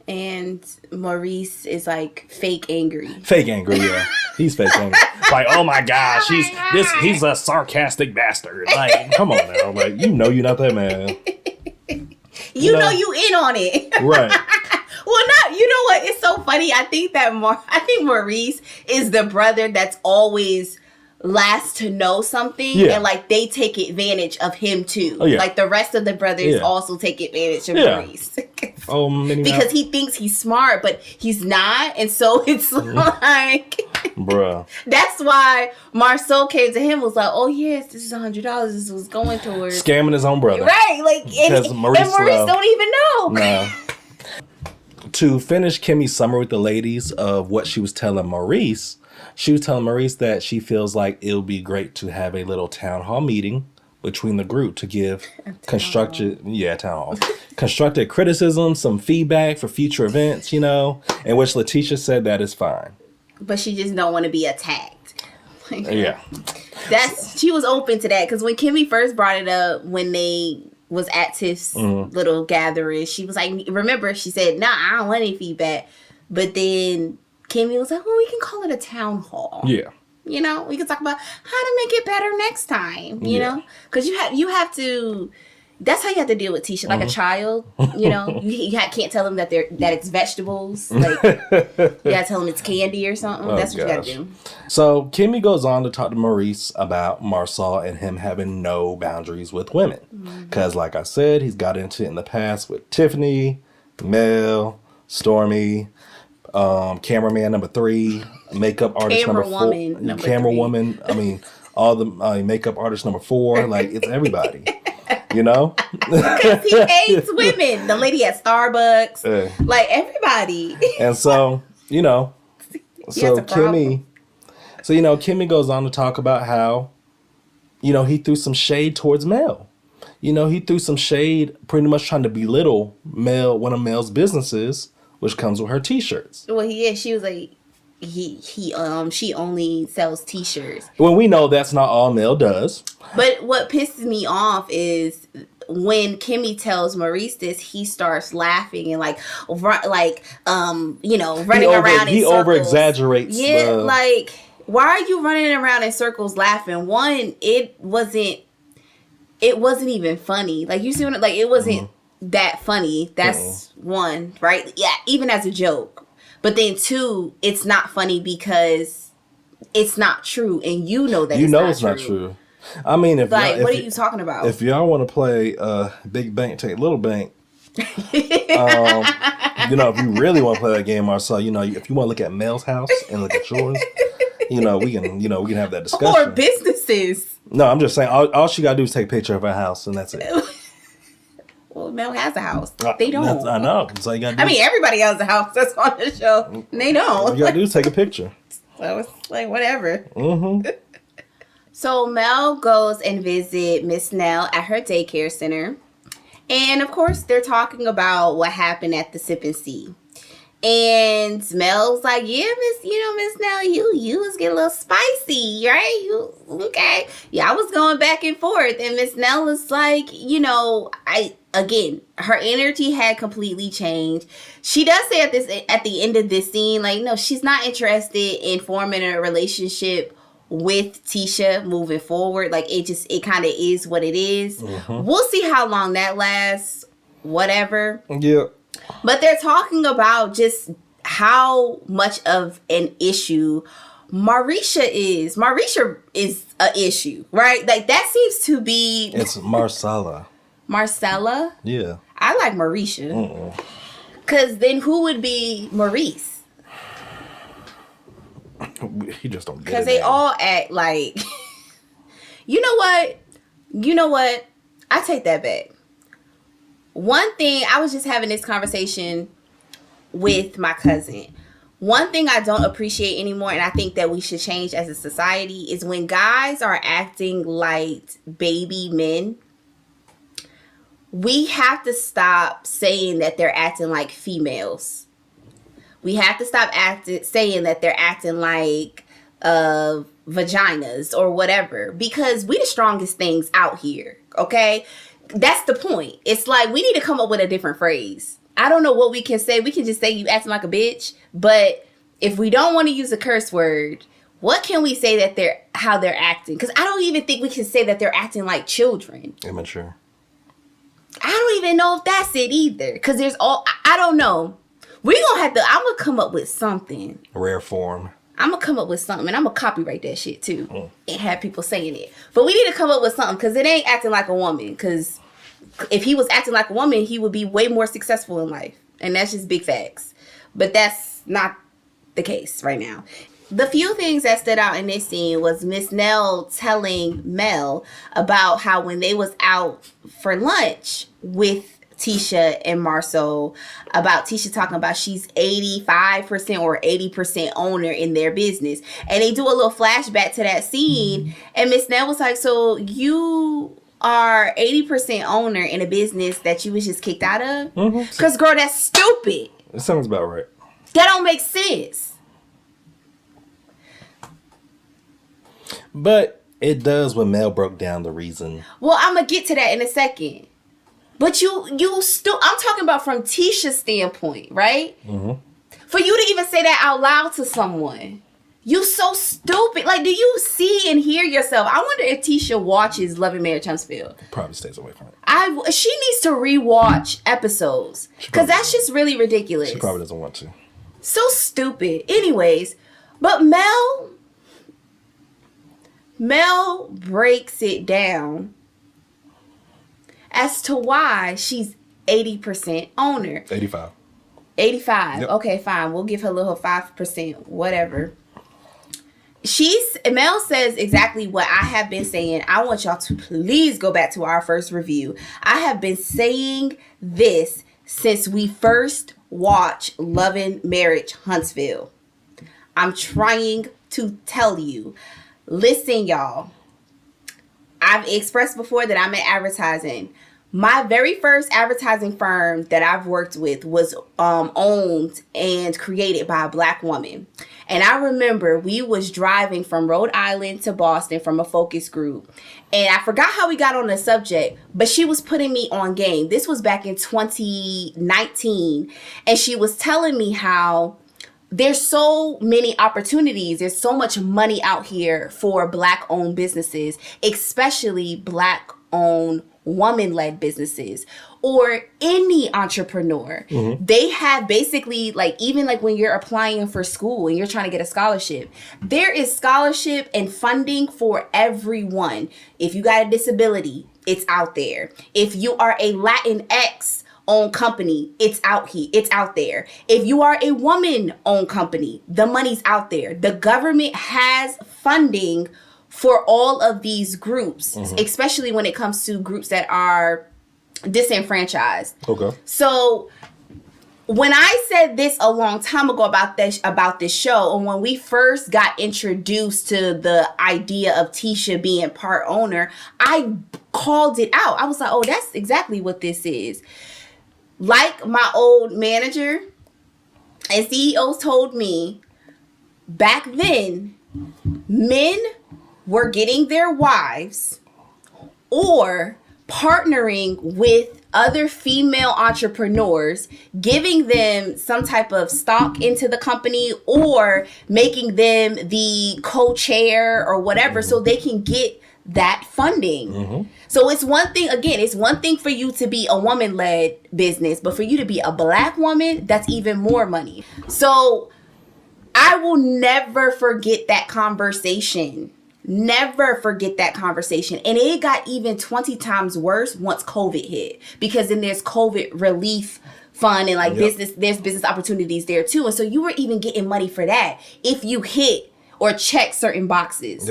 And Maurice is like fake angry. Fake angry, yeah. He's fake angry. Like, oh my gosh, he's a sarcastic bastard. Like, come on now. Like, you know you're not that man. You know you in on it. Right. Well, not, you know what? It's so funny. I think Maurice is the brother that's always last to know something, and like they take advantage of him too. Oh, yeah. Like the rest of the brothers also take advantage of Maurice. Because he thinks he's smart, but he's not, and so it's like Bruh. That's why Marsau came to him and was like, oh, yes, this is $100. This was going towards... Scamming his own brother. Right. Like, and Maurice don't even know. No. To finish Kimmy's summer with the ladies of what she was telling Maurice, she was telling Maurice that she feels like it would be great to have a little town hall meeting between the group to give constructive criticism, some feedback for future events, you know, in which Letitia said that is fine. But she just don't want to be attacked. Like, yeah. She was open to that because when Kimmy first brought it up when they was at Tiff's little gathering, she was like, remember, she said, nah, I don't want any feedback. But then Kimmy was like, well, we can call it a town hall. Yeah. You know, we can talk about how to make it better next time, you know? Because you have to, that's how you have to deal with Tisha, like a child, you know? You can't tell them that it's vegetables. Like, you gotta tell them it's candy or something. That's what you gotta do. So, Kimmy goes on to talk to Maurice about Marsau and him having no boundaries with women. Because, like I said, he's got into it in the past with Tiffany, Mel, Stormy, cameraman number 3, makeup artist number 4, camera woman. I mean, all the makeup artist number 4. Like, it's everybody, you know. Because he hates women. The lady at Starbucks, like everybody. And so, you know, Kimmy goes on to talk about how, you know, he threw some shade towards Mel. You know, he threw some shade, pretty much trying to belittle one of Mel's businesses, which comes with her T-shirts. Well, she was like, she only sells T-shirts. Well, we know that's not all Mel does. But what pisses me off is when Kimmy tells Maurice this, he starts laughing and running around in circles. He over-exaggerates. Yeah, like, why are you running around in circles laughing? One, it wasn't even funny. Like, you see what, like, it wasn't that funny. That's one, right? Yeah, even as a joke. But then 2, it's not funny because it's not true, and you know that it's not true. I mean, what are you talking about? If y'all want to play Big Bank Take Little Bank, you know, if you really want to play that game, Marsau, you know, if you want to look at Mel's house and look at yours, you know, we can have that discussion. Or businesses. No, I'm just saying, all she gotta do is take a picture of her house, and that's it. Well, Mel has a house. They don't. I know. That's all you gotta do. I mean, everybody has a house that's on the show. They don't. All you gotta do is take a picture. So it's like, whatever. So Mel goes and visit Miss Nell at her daycare center. And, of course, they're talking about what happened at the Sip and See. And Mel's like, yeah, Miss Nell, you was getting a little spicy, right? Okay. Yeah, I was going back and forth. And Miss Nell is like, you know, her energy had completely changed. She does say at the end of this scene, like, no, she's not interested in forming a relationship with Tisha moving forward. Like, it kind of is what it is. We'll see how long that lasts. Whatever. Yeah. But they're talking about just how much of an issue Maurice is. Maurice is an issue, right? Like, that seems to be... It's Marcella. Marcella? Yeah. I like Maurice. Because then who would be Maurice? He just don't get it. Because they all act like... You know what? I take that back. One thing, I was just having this conversation with my cousin. One thing I don't appreciate anymore, and I think that we should change as a society, is when guys are acting like baby men. We have to stop saying that they're acting like females. We have to stop saying that they're acting like vaginas or whatever, because we the strongest things out here, okay? That's the point. It's like we need to come up with a different phrase. I don't know what we can say. We can just say you acting like a bitch. But if we don't want to use a curse word, what can we say that how they're acting? Because I don't even think we can say that they're acting like children. Immature. I don't even know if that's it either. Because I don't know. I'm going to come up with something. Rare form. I'm going to come up with something, and I'm going to copyright that shit, too, and have people saying it. But we need to come up with something, because it ain't acting like a woman, because if he was acting like a woman, he would be way more successful in life, and that's just big facts. But that's not the case right now. The few things that stood out in this scene was Miss Nell telling Mel about how when they was out for lunch with Tisha and Marsau, about Tisha talking about she's 85% or 80% owner in their business. And they do a little flashback to that scene. And Miss Nell was like, so you are 80% owner in a business that you was just kicked out of? Because, girl, that's stupid. It sounds about right. That don't make sense. But it does when Mel broke down the reason. Well, I'm going to get to that in a second. But you still, I'm talking about from Tisha's standpoint, right? For you to even say that out loud to someone. You so stupid. Like, do you see and hear yourself? I wonder if Tisha watches Love and Marriage Huntsville. Probably stays away from it. She needs to rewatch episodes. Because that's just really ridiculous. She probably doesn't want to. So stupid. Anyways, but Mel breaks it down as to why she's 80% owner. 85. 85. Yep. Okay, fine. We'll give her a little 5%, whatever. Mel says exactly what I have been saying. I want y'all to please go back to our first review. I have been saying this since we first watched Love and Marriage Huntsville. I'm trying to tell you. Listen, y'all. I've expressed before that I'm in advertising. My very first advertising firm that I've worked with was owned and created by a Black woman. And I remember we was driving from Rhode Island to Boston from a focus group. And I forgot how we got on the subject, but she was putting me on game. This was back in 2019. And she was telling me how there's so many opportunities. There's so much money out here for Black-owned businesses, especially Black-owned woman-led businesses or any entrepreneur. They have basically, like, even like when you're applying for school and you're trying to get a scholarship, there is scholarship and funding for everyone. If you got a disability, it's out there. If you are a Latinx owned company, it's out there. If you are a woman owned company, the money's out there. The government has funding for all of these groups, especially when it comes to groups that are disenfranchised. Okay. So when I said this a long time ago about this show, and when we first got introduced to the idea of Tisha being part owner, I called it out. I was like, oh, that's exactly what this is. Like my old manager and CEOs told me, back then, men were getting their wives or partnering with other female entrepreneurs, giving them some type of stock into the company or making them the co-chair or whatever so they can get that funding. So it's one thing for you to be a woman-led business, but for you to be a Black woman, that's even more money. So I will never forget that conversation. Never forget that conversation. And it got even 20 times worse once COVID hit, because then there's COVID relief fund and there's business opportunities there too. And so you were even getting money for that if you hit or check certain boxes.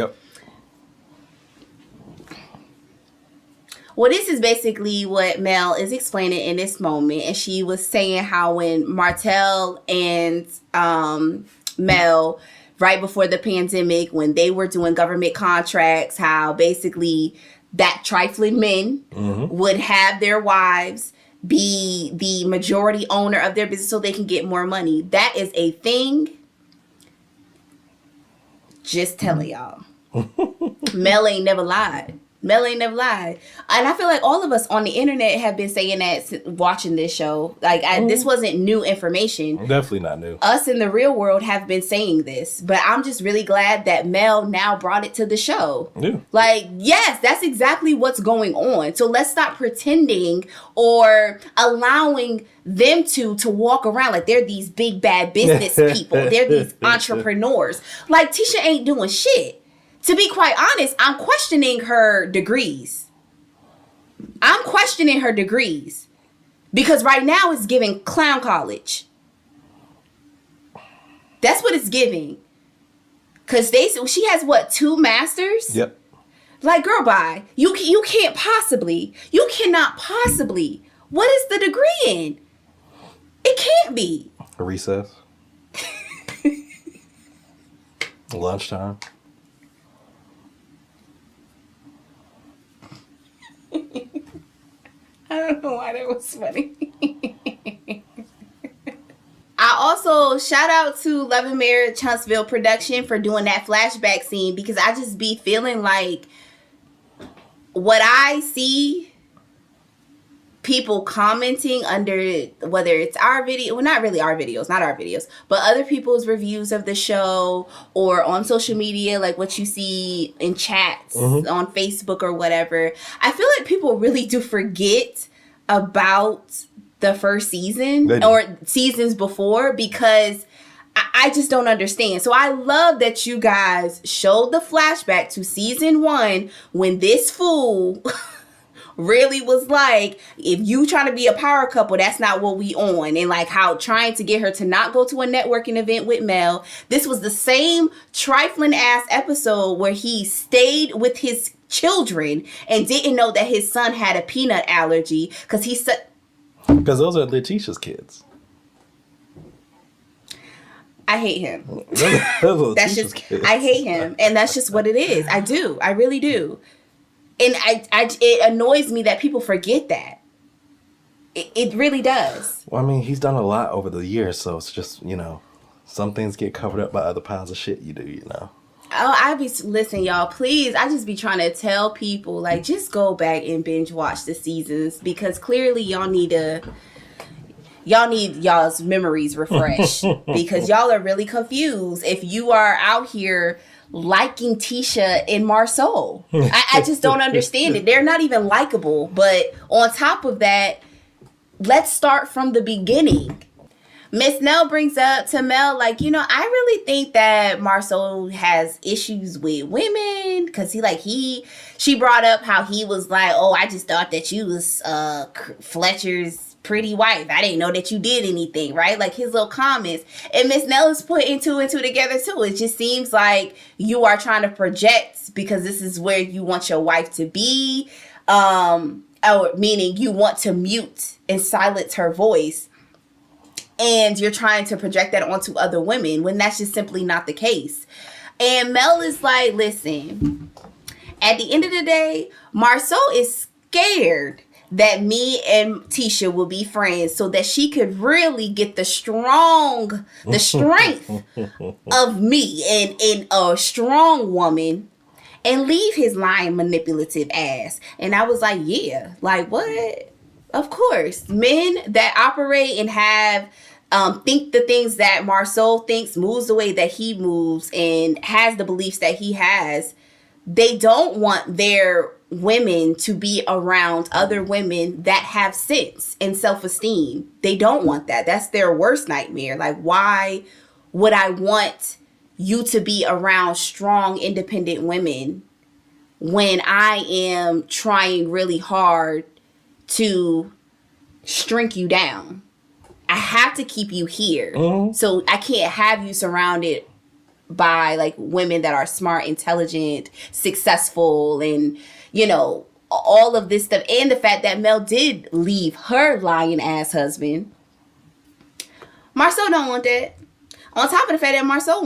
Well, this is basically what Mel is explaining in this moment. And she was saying how when Martell and Mel, right before the pandemic, when they were doing government contracts, how basically that trifling men would have their wives be the majority owner of their business so they can get more money. That is a thing. Just telling y'all. Mel ain't never lied. And I feel like all of us on the internet have been saying that watching this show. This wasn't new information. Definitely not new. Us in the real world have been saying this. But I'm just really glad that Mel now brought it to the show. Yeah. Yes, that's exactly what's going on. So let's stop pretending or allowing them to walk around like they're these big bad business people. They're these entrepreneurs. Like, Tisha ain't doing shit. To be quite honest, I'm questioning her degrees. Because right now it's giving clown college. That's what it's giving. Because she has, what, 2 masters? Yep. Like, girl, bye. You cannot possibly. What is the degree in? It can't be. A recess. Lunchtime. I don't know why that was funny. I also shout out to Love and Marriage Huntsville production for doing that flashback scene, because I just be feeling like what I see people commenting under, whether it's our video, well, not really our videos, not our videos, but other people's reviews of the show, or on social media, like what you see in chats on Facebook or whatever. I feel like people really do forget about the first season or seasons before, because I just don't understand. So I love that you guys showed the flashback to season 1 when this fool really was like, if you trying to be a power couple, that's not what we on. And like how trying to get her to not go to a networking event with Mel. This was the same trifling ass episode where he stayed with his children and didn't know that his son had a peanut allergy because he said, because those are Letitia's kids. I hate him. That's just kids. I hate him, and that's just what it is. I do. I really do. And it annoys me that people forget that. It really does. Well, I mean, he's done a lot over the years, so it's just, some things get covered up by other piles of shit you do, Oh, listen, y'all, please. I just be trying to tell people, like, just go back and binge watch the seasons, because clearly y'all need y'all's memories refreshed because y'all are really confused if you are out here liking Tisha and Marsau. I just don't understand it. They're not even likable. But on top of that, let's start from the beginning. Miss Nell brings up to Mel, like, I really think that Marsau has issues with women, because she brought up how he was like, oh, I just thought that you was Fletcher's pretty wife. I didn't know that you did anything, right? Like his little comments. And Miss Nell is putting 2 and 2 together too. It just seems like you are trying to project because this is where you want your wife to be, or meaning you want to mute and silence her voice. And you're trying to project that onto other women when that's just simply not the case. And Mel is like, listen, at the end of the day, Marsau is scared that me and Tisha will be friends so that she could really get the strength of me and a strong woman and leave his lying, manipulative ass. And I was like, yeah, like what? Of course. Men that operate and have think the things that Marsau thinks, moves the way that he moves, and has the beliefs that he has, they don't want their women to be around other women that have sense and self-esteem. They don't want that. That's their worst nightmare. Like, why would I want you to be around strong, independent women when I am trying really hard to shrink you down? I have to keep you here. So I can't have you surrounded by like women that are smart, intelligent, successful, and all of this stuff. And the fact that Mel did leave her lying ass husband. Marsau don't want that. On top of the fact that Marsau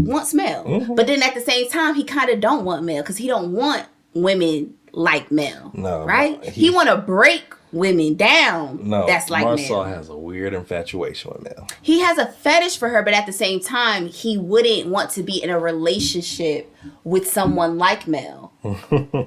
wants Mel. But then at the same time, he kind of don't want Mel because he don't want women like Mel. No. Right? He want to break women down. No, that's like Marsau Mel. has a weird infatuation with Mel. He has a fetish for her, but at the same time, he wouldn't want to be in a relationship with someone like Mel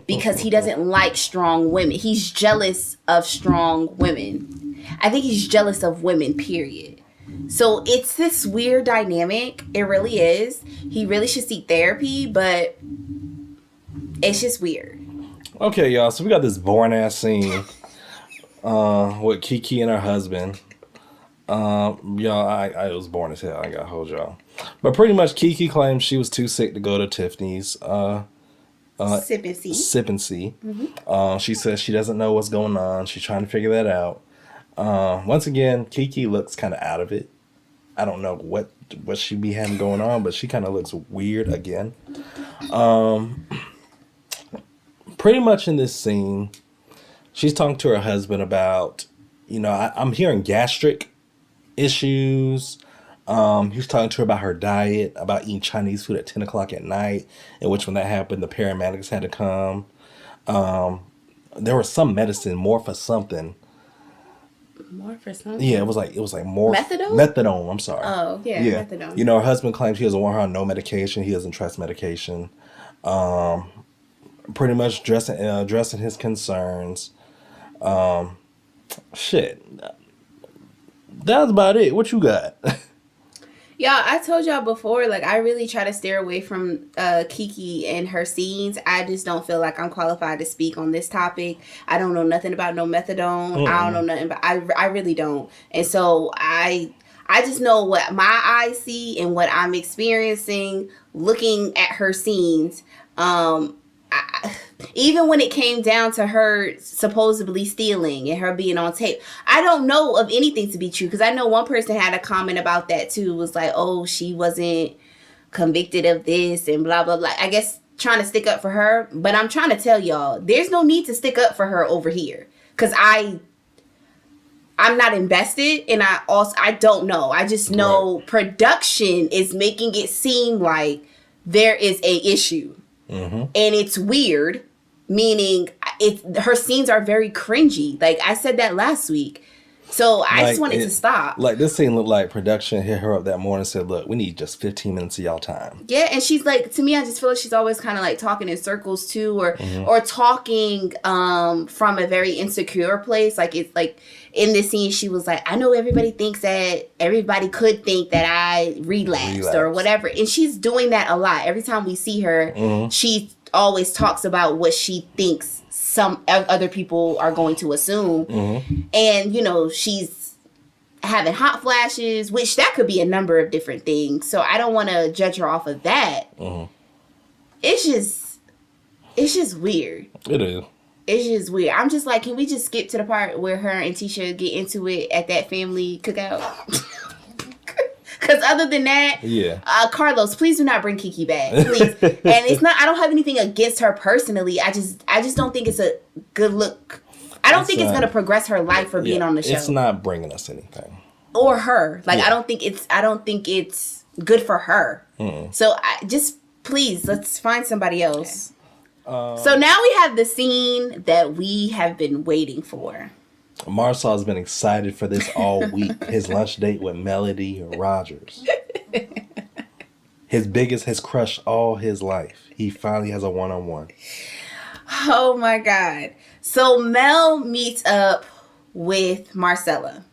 because he doesn't like strong women. He's jealous of strong women. I think he's jealous of women, period. So it's this weird dynamic. It really is. He really should seek therapy, but it's just weird. Okay, y'all. So we got this boring ass scene with Kiki and her husband. Y'all, I was boring as hell. I gotta hold y'all. But pretty much Kiki claims she was too sick to go to Tiffany's. Sip and see. She says she doesn't know what's going on. She's trying to figure that out. Once again, Kiki looks kind of out of it. I don't know what what she be having going on, but she kind of looks weird again. Pretty much in this scene, she's talking to her husband about, I'm hearing gastric issues. He was talking to her about her diet, about eating Chinese food at 10 o'clock at night, in which when that happened, the paramedics had to come. There was some medicine, more for something. More for something? Yeah, it was like more. Methadone? Methadone, I'm sorry. Oh, yeah. Methadone. Her husband claims he doesn't want her on no medication. He doesn't trust medication. Pretty much addressing his concerns. Shit. That's about it. What you got? Y'all, I told y'all before, like, I really try to steer away from Kiki and her scenes. I just don't feel like I'm qualified to speak on this topic. I don't know nothing about no methadone. Mm-mm. I don't know nothing, but I really don't. And so I just know what my eyes see and what I'm experiencing looking at her scenes. Even when it came down to her supposedly stealing and her being on tape, I don't know of anything to be true, because I know one person had a comment about that too. It was like, oh, she wasn't convicted of this and blah, blah, blah. I guess trying to stick up for her. But I'm trying to tell y'all, there's no need to stick up for her over here, because I'm not invested, and I don't know. I just know production is making it seem like there is a issue. Mm-hmm. And it's weird, meaning her scenes are very cringy. Like I said that last week. So I just wanted to stop. Like this scene looked like production hit her up that morning and said, look, we need just 15 minutes of y'all time. Yeah, and she's like, to me, I just feel like she's always kind of like talking in circles too, or talking from a very insecure place. Like it's like in this scene, she was like, I know everybody could think that I relapsed or whatever. And she's doing that a lot. Every time we see her, she always talks about what she thinks some other people are going to assume. And, she's having hot flashes, which that could be a number of different things. So I don't want to judge her off of that. It's just weird. It is. It's just weird. I'm just like, can we just skip to the part where her and Tisha get into it at that family cookout? Because other than that, Carlos, please do not bring Kiki back, please. And it's not. I don't have anything against her personally. I just don't think it's a good look. I don't think it's gonna progress her life for being on the show. It's not bringing us anything. Or her. Like I don't think it's good for her. So please let's find somebody else. Okay. So now we have the scene that we have been waiting for. Marsau has been excited for this all week. His lunch date with Melody Rogers. His crush all his life. He finally has a one-on-one. Oh my God. So Mel meets up with Marcella.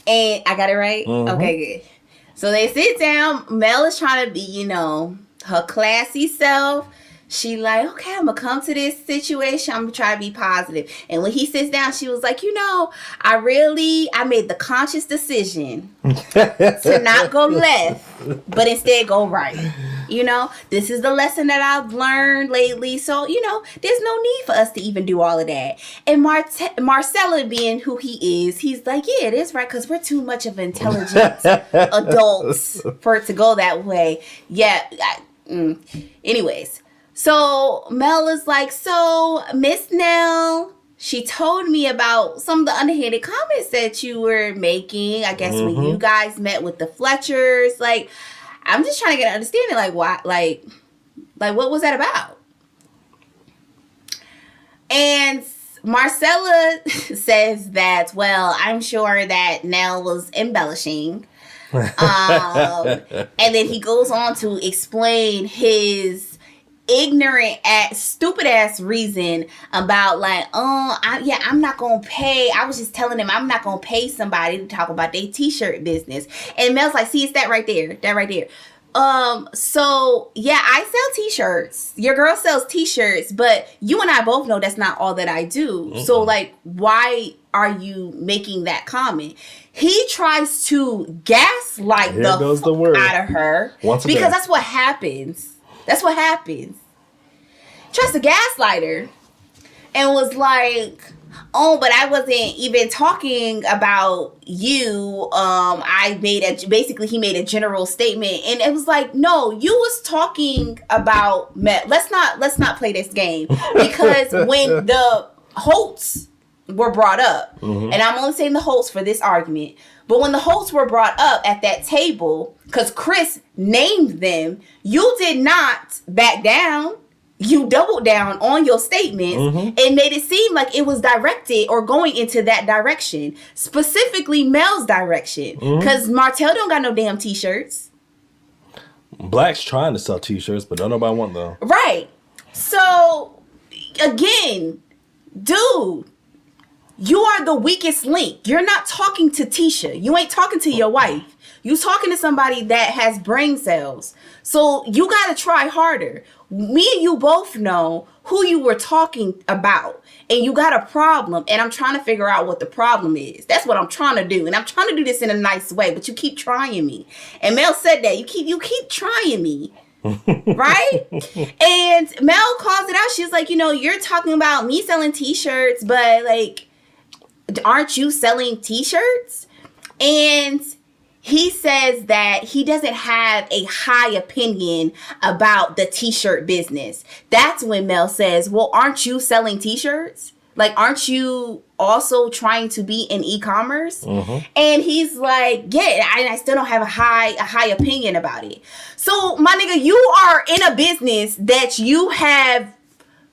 And I got it right? Okay, good. So they sit down. Mel is trying to be, her classy self. She like, okay, I'm going to come to this situation. I'm going to try to be positive. And when he sits down, she was like, I made the conscious decision to not go left, but instead go right. This is the lesson that I've learned lately. So, there's no need for us to even do all of that. And Marcella being who he is, he's like, yeah, it is right, because we're too much of intelligent adults for it to go that way. Yeah. Anyways. So Mel is like, so Miss Nell, she told me about some of the underhanded comments that you were making, I guess, when you guys met with the Fletchers. Like, I'm just trying to get an understanding, like, why, like what was that about? And Marcella says that, well, I'm sure that Nell was embellishing. And then he goes on to explain his ignorant stupid ass reason about like, I'm not gonna pay. I was just telling him I'm not gonna pay somebody to talk about their t-shirt business. And Mel's like, see, it's that right there. So yeah, I sell t-shirts. Your girl sells t-shirts, but you and I both know that's not all that I do. So like, why are you making that comment? He tries to gaslight the fuck out of her because that's what happens. Tries to gaslight her and was like, oh, but I wasn't even talking about you. He made a general statement, and it was like, no, you was talking about Mel. Let's not play this game, because when the Holtz were brought up, and I'm only saying the Holtz for this argument, but when the Holtz were brought up at that table, because Chris named them, you did not back down. You doubled down on your statements and made it seem like it was directed or going into that direction. Specifically Mel's direction. Because Martell don't got no damn t-shirts. Black's trying to sell t-shirts, but don't nobody want them. Right. So, again, dude, you are the weakest link. You're not talking to Tisha. You ain't talking to your wife. You talking to somebody that has brain cells. So you got to try harder. Me and you both know who you were talking about. And you got a problem. And I'm trying to figure out what the problem is. That's what I'm trying to do. And I'm trying to do this in a nice way. But you keep trying me. And Mel said that. You keep trying me. Right? And Mel calls it out. She's like, you're talking about me selling t-shirts. But like, aren't you selling t-shirts? And he says that he doesn't have a high opinion about the t-shirt business. That's when Mel says, well, aren't you selling t-shirts? Like, aren't you also trying to be in e-commerce? And he's like, yeah, I still don't have a high opinion about it. So, my nigga, you are in a business that you have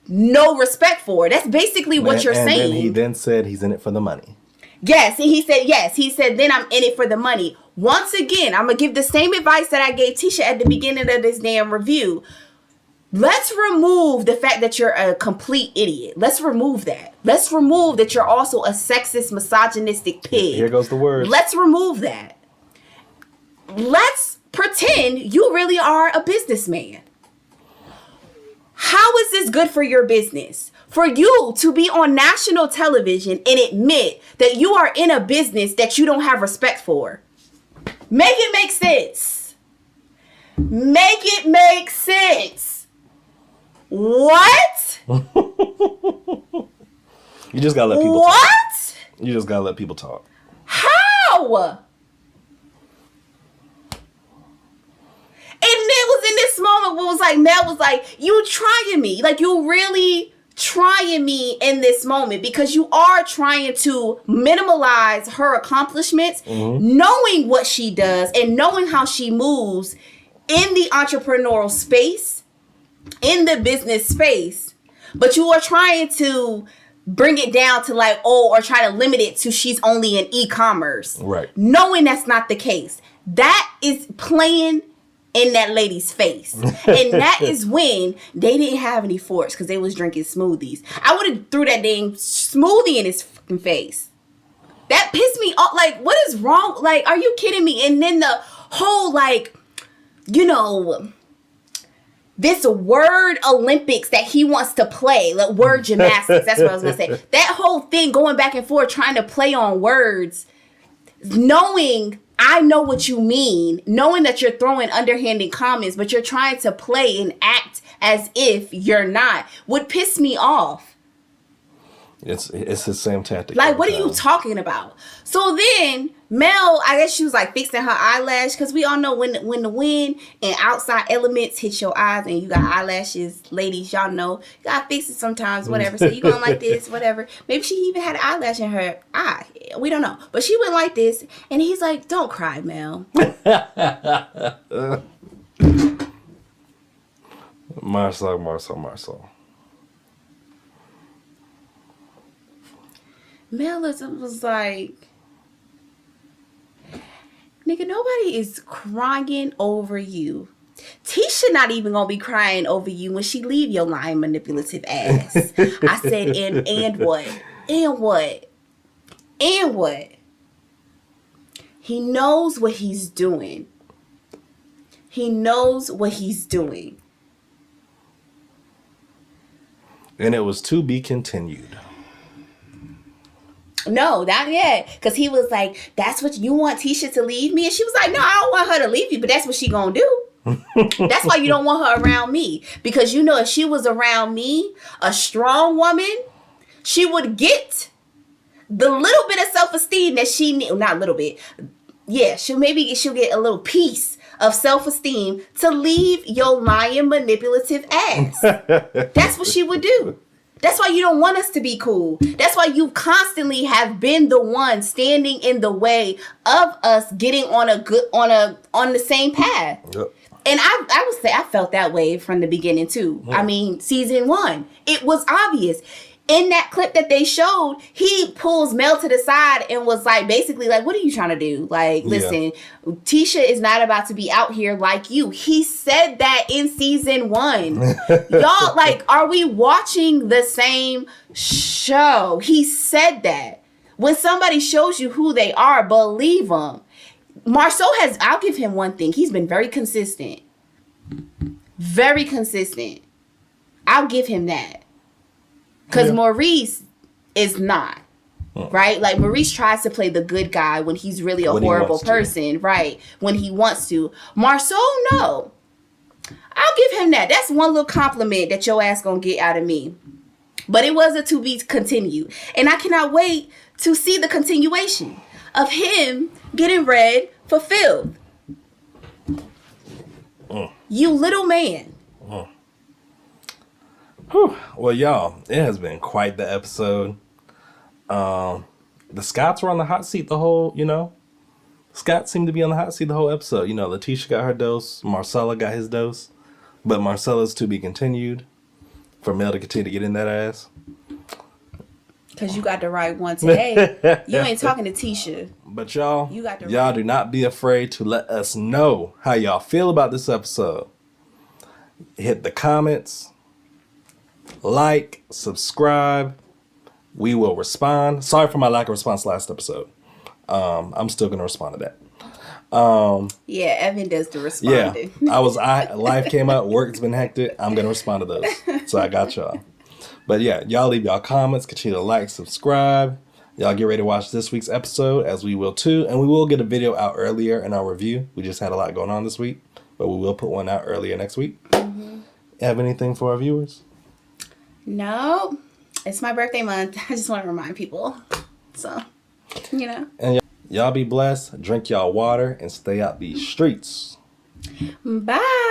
no respect for. That's basically what you're saying. And he then said he's in it for the money. Yes, and he said, yes. He said, then I'm in it for the money. Once again, I'm going to give the same advice that I gave Tisha at the beginning of this damn review. Let's remove the fact that you're a complete idiot. Let's remove that. Let's remove that you're also a sexist, misogynistic pig. Here goes the word. Let's remove that. Let's pretend you really are a businessman. How is this good for your business? For you to be on national television and admit that you are in a business that you don't have respect for. Make it make sense. Make it make sense. What? You just gotta let people talk. What? You just gotta let people talk. How? And it was in this moment where it was like, Mel was like, you trying me. Like, you really trying me in this moment, because you are trying to minimalize her accomplishments, knowing what she does and knowing how she moves in the entrepreneurial space, in the business space. But you are trying to bring it down to like, or try to limit it to she's only in e-commerce. Right. Knowing that's not the case. That is playing in that lady's face. And that is when they didn't have any forks because they was drinking smoothies. I would have threw that dang smoothie in his fucking face. That pissed me off. Like, what is wrong? Like, are you kidding me? And then the whole, like, this word Olympics that he wants to play, like word gymnastics, that's what I was going to say. That whole thing going back and forth, trying to play on words, knowing I know what you mean, knowing that you're throwing underhanded comments, but you're trying to play and act as if you're not, would piss me off. It's the same tactic. Like, what are you talking about? So then Mel, I guess she was like fixing her eyelash, because we all know when the wind and outside elements hit your eyes and you got eyelashes, ladies, y'all know you gotta fix it sometimes, whatever. So you going like this, whatever. Maybe she even had an eyelash in her eye. We don't know, but she went like this, and he's like, "Don't cry, Mel." Marsau. Mel was like, nigga, nobody is crying over you. Tisha not even gonna be crying over you when she leave your lying manipulative ass. I said, and what? And what? And what? He knows what he's doing. He knows what he's doing. And it was to be continued. No, not yet. Because he was like, that's what you want Tisha to leave me? And she was like, no, I don't want her to leave you, but that's what she gonna do. That's why you don't want her around me. Because you know, if she was around me, a strong woman, she would get the little bit of self-esteem that she need, not a little bit. Yeah, she'll get a little piece of self-esteem to leave your lying, manipulative ass. That's what she would do. That's why you don't want us to be cool. That's why you constantly have been the one standing in the way of us getting on the same path. Yep. And I would say I felt that way from the beginning too. I mean, season 1, it was obvious. In that clip that they showed, he pulls Mel to the side and was like, basically like, what are you trying to do? Like, listen, Tisha is not about to be out here like you. He said that in season 1. Y'all, like, are we watching the same show? He said that. When somebody shows you who they are, believe them. Marsau I'll give him one thing. He's been very consistent. Very consistent. I'll give him that. Because Maurice is not. Right? Like, Maurice tries to play the good guy when he's really a horrible person. Right? When he wants to. Marsau, no. I'll give him that. That's one little compliment that your ass gonna get out of me. But it was a to be continued. And I cannot wait to see the continuation of him getting read for filth. You little man. Whew. Well, y'all, it has been quite the episode. The Scotts were on the hot seat the whole, Scott seemed to be on the hot seat the whole episode. Letitia got her dose. Marcella got his dose. But Marcella's to be continued for Mel to continue to get in that ass. Because you got the right one today. You ain't talking to Tisha. But y'all do not be afraid to let us know how y'all feel about this episode. Hit the comments. Like, subscribe. We will respond. Sorry for my lack of response last episode. I'm still going to respond to that. Yeah, Evan does the responding. Yeah, life came up. Work's been hectic. I'm going to respond to those. So I got y'all. But yeah, y'all leave y'all comments. Continue to like, subscribe. Y'all get ready to watch this week's episode, as we will too. And we will get a video out earlier in our review. We just had a lot going on this week. But we will put one out earlier next week. Have anything for our viewers? No, it's my birthday month. I just want to remind people. So, And y'all be blessed. Drink y'all water and stay out these streets. Bye.